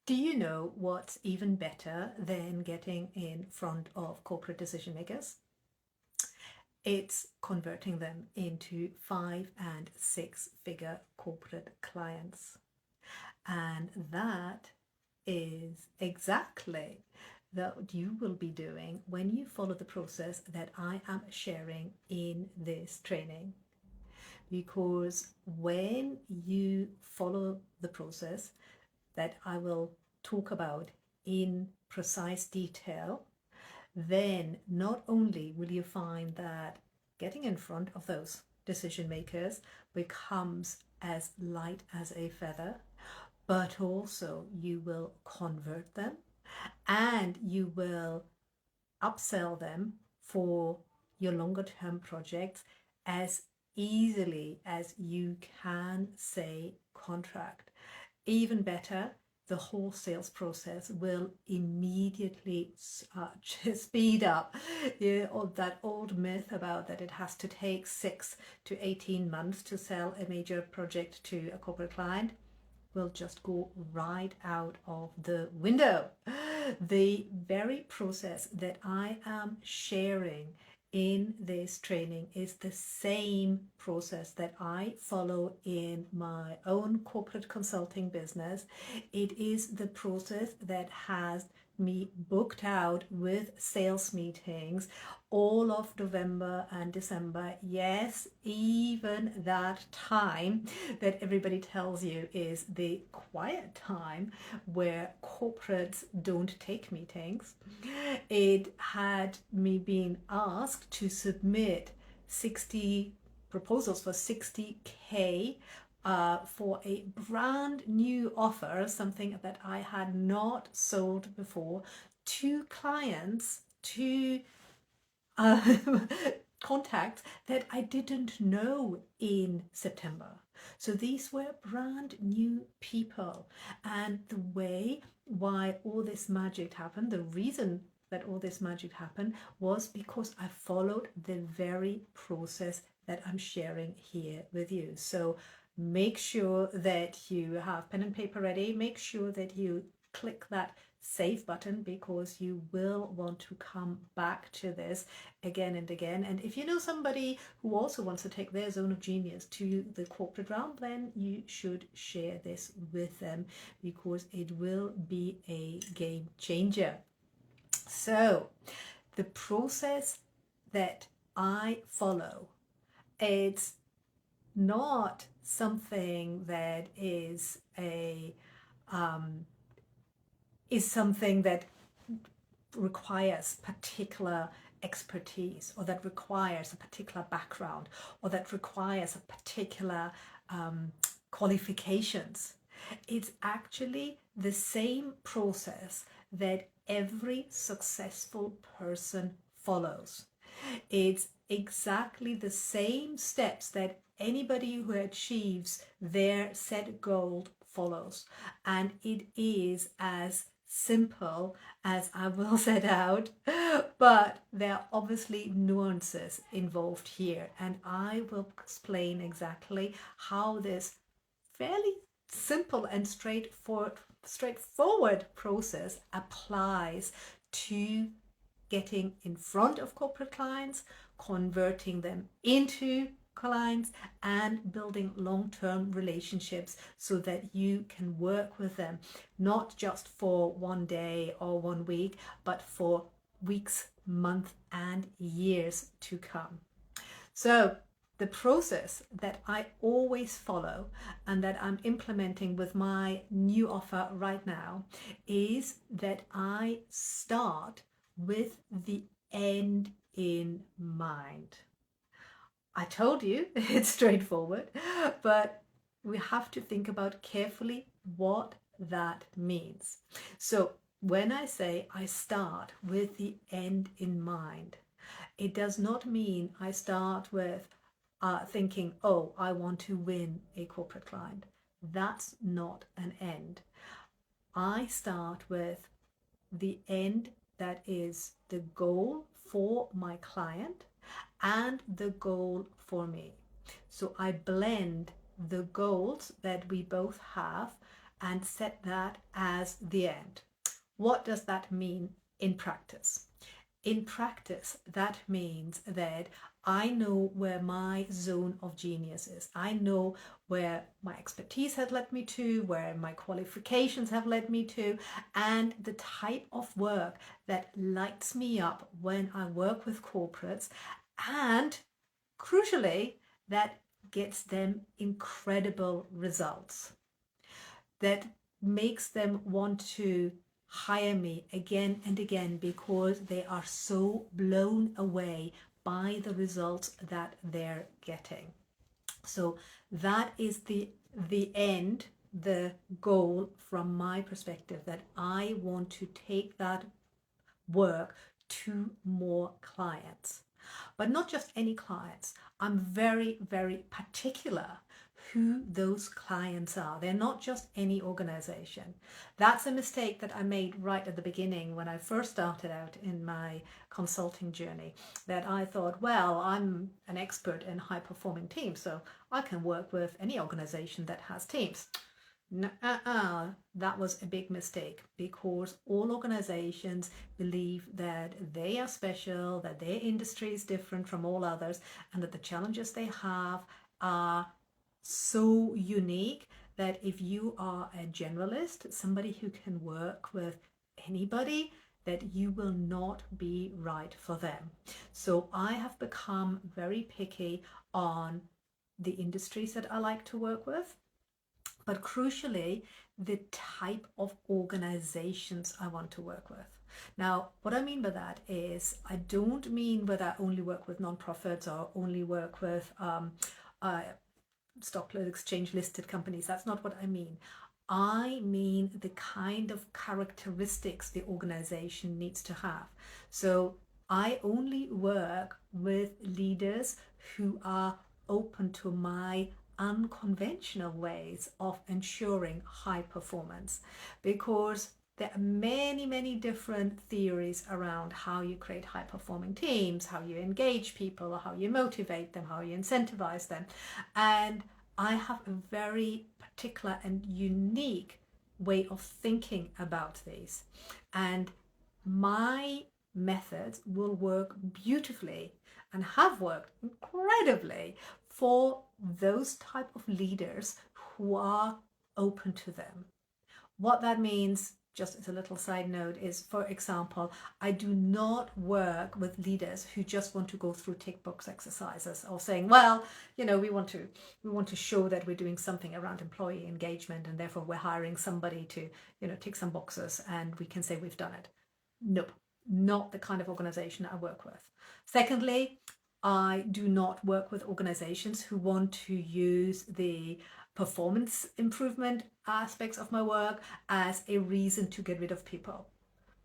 Do you know what's even better than getting in front of corporate decision makers? It's converting them into 5 and 6 figure corporate clients. And that is exactly what you will be doing when you follow the process that I am sharing in this training. Because when you follow the process that I will talk about in precise detail, then not only will you find that getting in front of those decision makers becomes as light as a feather, but also you will convert them and you will upsell them for your longer term projects as easily as you can say contract. Even better, the whole sales process will immediately speed up. That old myth about that it has to take 6 to 18 months to sell a major project to a corporate client will just go right out of the window. The very process that I am sharing in this training is the same process that I follow in my own corporate consulting business. It is the process that has me booked out with sales meetings all of November and December. Yes, even that time that everybody tells you is the quiet time where corporates don't take meetings. It had me being asked to submit 60 proposals for 60K for a brand new offer, something that I had not sold before, to clients, to contacts that I didn't know in September. So these were brand new people. And the way why all this magic happened, the reason that all this magic happened was because I followed the very process that I'm sharing here with you. So make sure that you have pen and paper ready. Make sure that you click that save button because you will want to come back to this again and again. And if you know somebody who also wants to take their zone of genius to the corporate realm, then you should share this with them because it will be a game changer. So the process that I follow, it's not something that is something that requires particular expertise or that requires a particular background or that requires a particular qualifications. It's actually the same process that every successful person follows. It's exactly the same steps that anybody who achieves their set goal follows. And it is as simple as I will set out, but there are obviously nuances involved here, and I will explain exactly how this fairly simple and straightforward process applies to getting in front of corporate clients, converting them into clients, and building long-term relationships so that you can work with them not just for one day or 1 week, but for weeks, months, and years to come. So the process that I always follow and that I'm implementing with my new offer right now is that I start with the end in mind. I told you it's straightforward, but we have to think about carefully what that means. So when I say I start with the end in mind, it does not mean I start with thinking, oh, I want to win a corporate client. That's not an end. I start with the end that is the goal for my client and the goal for me. So I blend the goals that we both have and set that as the end. What does that mean in practice? In practice, that means that I know where my zone of genius is. I know where my expertise has led me to, where my qualifications have led me to, and the type of work that lights me up when I work with corporates, and crucially, that gets them incredible results, that makes them want to hire me again and again because they are so blown away by the results that they're getting. So that is the end, the goal from my perspective, that I want to take that work to more clients. But not just any clients. I'm very, very particular who those clients are. They're not just any organization. That's a mistake that I made right at the beginning when I first started out in my consulting journey, that I thought, well, I'm an expert in high performing teams, so I can work with any organization that has teams. That was a big mistake, because all organizations believe that they are special, that their industry is different from all others, and that the challenges they have are so unique that if you are a generalist, somebody who can work with anybody, that you will not be right for them. So I have become very picky on the industries that I like to work with, but crucially, the type of organizations I want to work with. Now, what I mean by that is I don't mean whether I only work with nonprofits or only work with stock exchange listed companies. That's not what I mean. I mean the kind of characteristics the organization needs to have. So I only work with leaders who are open to my unconventional ways of ensuring high performance, because there are many, many different theories around how you create high performing teams, how you engage people, how you motivate them, how you incentivize them. And I have a very particular and unique way of thinking about these. And my methods will work beautifully and have worked incredibly for those type of leaders who are open to them. What that means, just as a little side note, is, for example, I do not work with leaders who just want to go through tick box exercises or saying, well, we want to show that we're doing something around employee engagement, and therefore we're hiring somebody to, tick some boxes and we can say we've done it. Nope, not the kind of organization I work with. Secondly, I do not work with organizations who want to use the performance improvement aspects of my work as a reason to get rid of people.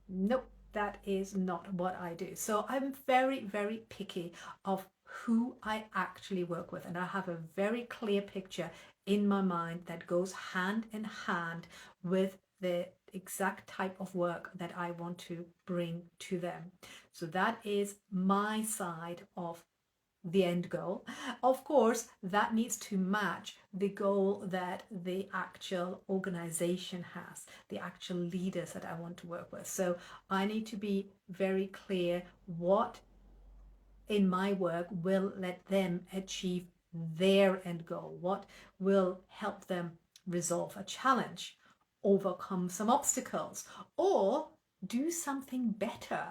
Nope, that is not what I do. So I'm very, very picky of who I actually work with, and I have a very clear picture in my mind that goes hand in hand with the exact type of work that I want to bring to them. So that is my side of the end goal. Of course, that needs to match the goal that the actual organization has, the actual leaders that I want to work with. So I need to be very clear what in my work will let them achieve their end goal, what will help them resolve a challenge, overcome some obstacles, or do something better,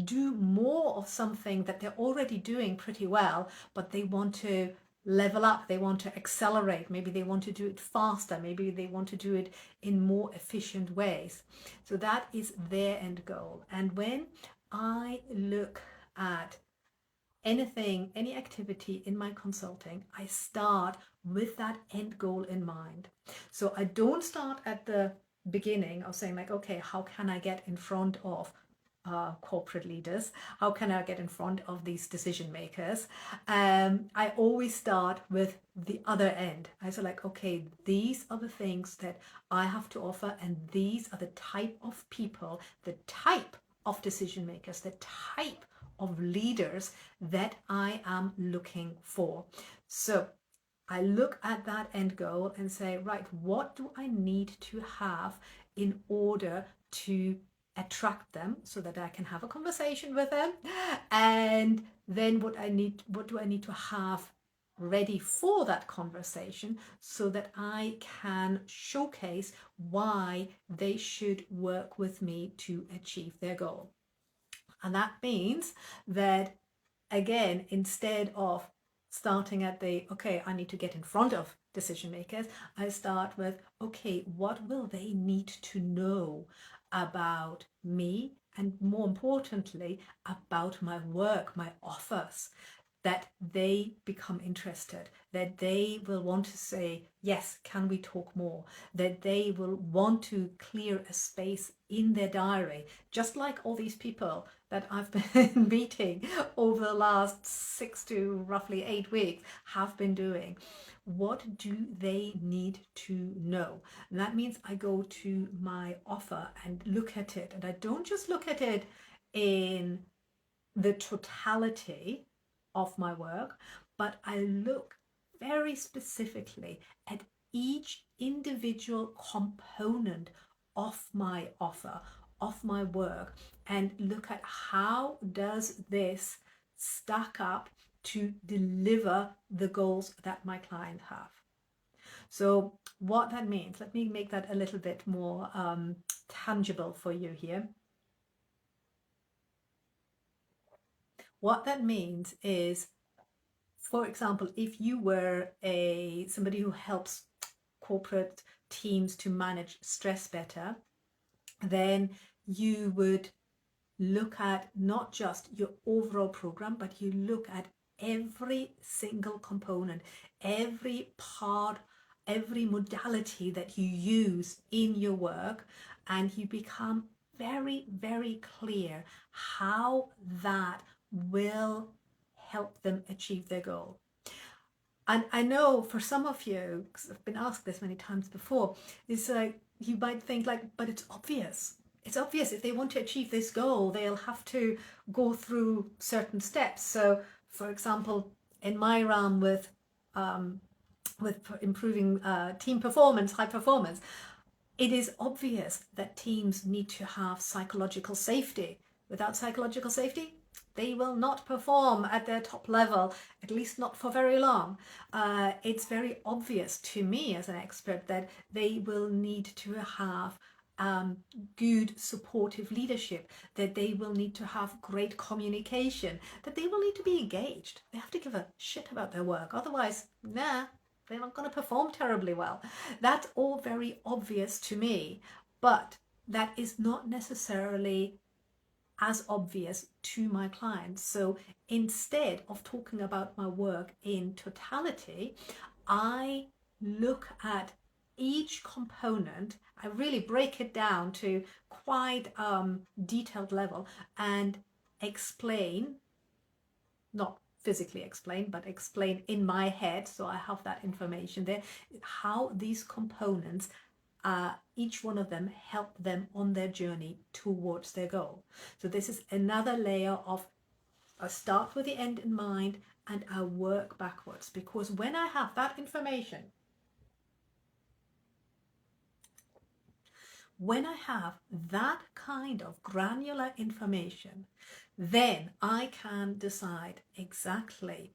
do more of something that they're already doing pretty well, but they want to level up, they want to accelerate, maybe they want to do it faster, maybe they want to do it in more efficient ways. So that is their end goal. And when I look at anything, any activity in my consulting, I start with that end goal in mind. So I don't start at the beginning of saying like, okay, how can I get in front of corporate leaders? How can I get in front of these decision makers? I always start with the other end. I say like, okay, these are the things that I have to offer, and these are the type of people, the type of decision makers, the type of leaders that I am looking for. So I look at that end goal and say, right, what do I need to have in order to attract them so that I can have a conversation with them? And then what do I need to have ready for that conversation so that I can showcase why they should work with me to achieve their goal? And that means that, again, instead of starting at the, okay, I need to get in front of decision makers, I start with, okay, what will they need to know about me, and more importantly, about my work, my offers, that they become interested, that they will want to say, yes, can we talk more? That they will want to clear a space in their diary, just like all these people that I've been meeting over the last 6 to roughly 8 weeks have been doing. What do they need to know? And that means I go to my offer and look at it. And I don't just look at it in the totality of my work, but I look very specifically at each individual component of my offer, of my work, and look at how does this stack up to deliver the goals that my client have. So what that means, let me make that a little bit more tangible for you here. What that means is, for example, if you were somebody who helps corporate teams to manage stress better, then you would look at not just your overall program, but you look at every single component, every part, every modality that you use in your work, and you become very, very clear how that will help them achieve their goal. And I know for some of you, because I've been asked this many times before, is like, you might think like, but it's obvious. It's obvious if they want to achieve this goal, they'll have to go through certain steps. So, for example, in my realm with improving team performance, high performance, it is obvious that teams need to have psychological safety. Without psychological safety, they will not perform at their top level, at least not for very long. It's very obvious to me as an expert that they will need to have good supportive leadership, that they will need to have great communication, that they will need to be engaged. They have to give a shit about their work. Otherwise, they're not going to perform terribly well. That's all very obvious to me, but that is not necessarily as obvious to my clients. So instead of talking about my work in totality, I look at each component. I really break it down to quite detailed level and explain, not physically explain, but explain in my head, so I have that information there, how these components, each one of them, help them on their journey towards their goal. So this is another layer of, I start with the end in mind and I work backwards, because when I have that information, when I have that kind of granular information, then I can decide exactly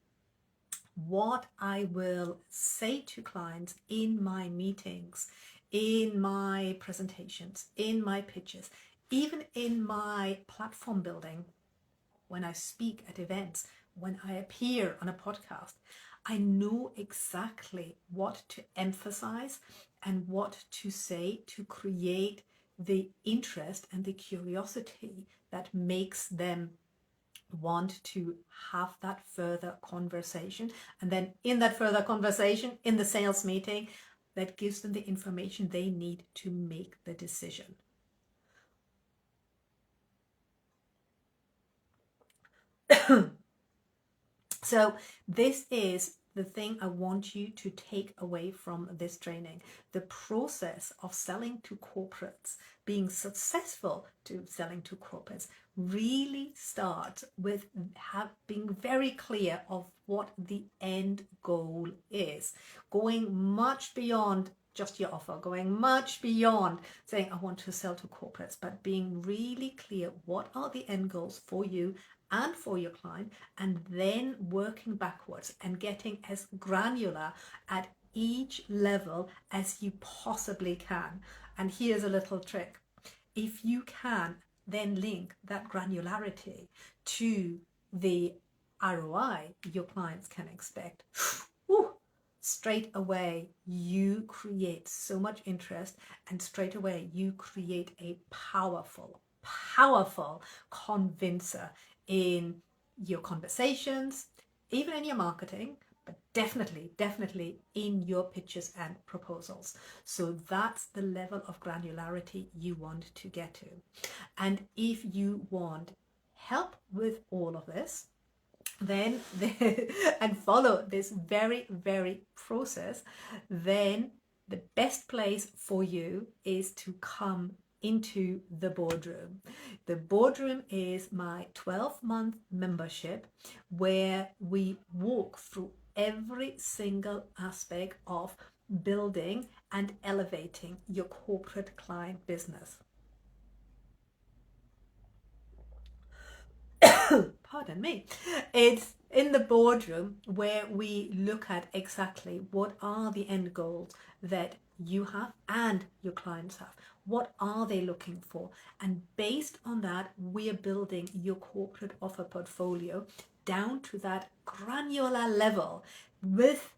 what I will say to clients in my meetings, in my presentations, in my pitches, even in my platform building, when I speak at events, when I appear on a podcast. I know exactly what to emphasize and what to say to create the interest and the curiosity that makes them want to have that further conversation. And then in that further conversation, in the sales meeting, that gives them the information they need to make the decision. So this is the thing I want you to take away from this training. The process of selling to corporates, being successful to selling to corporates, really starts with being very clear of what the end goal is, going much beyond just your offer, going much beyond saying I want to sell to corporates, but being really clear what are the end goals for you and for your client, and then working backwards and getting as granular at each level as you possibly can. And here's a little trick. If you can then link that granularity to the ROI your clients can expect, straight away you create so much interest, and straight away you create a powerful convincer in your conversations, even in your marketing, but definitely in your pitches and proposals. So that's the level of granularity you want to get to. And if you want help with all of this, then and follow this very process, then the best place for you is to come into the boardroom. The boardroom is my 12-month membership where we walk through every single aspect of building and elevating your corporate client business. Pardon me. It's in the boardroom where we look at exactly what are the end goals that you have and your clients have. What are they looking for? And based on that, we are building your corporate offer portfolio down to that granular level with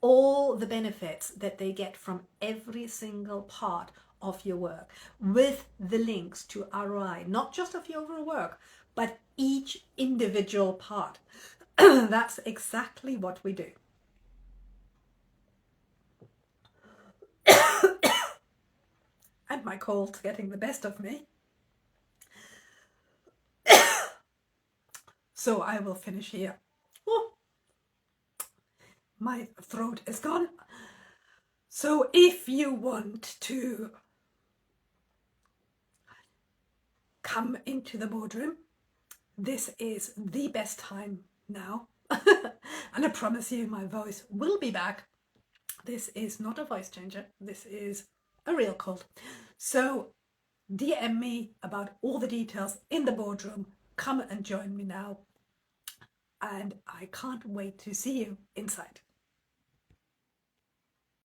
all the benefits that they get from every single part of your work, with the links to ROI, not just of your overall work, but each individual part. That's exactly what we do. And my cold's getting the best of me. So I will finish here. Oh, my throat is gone. So if you want to come into the boardroom, this is the best time now. And I promise you my voice will be back. This is not a voice changer. This is a real cold. So DM me about all the details in the boardroom. Come and join me now. And I can't wait to see you inside.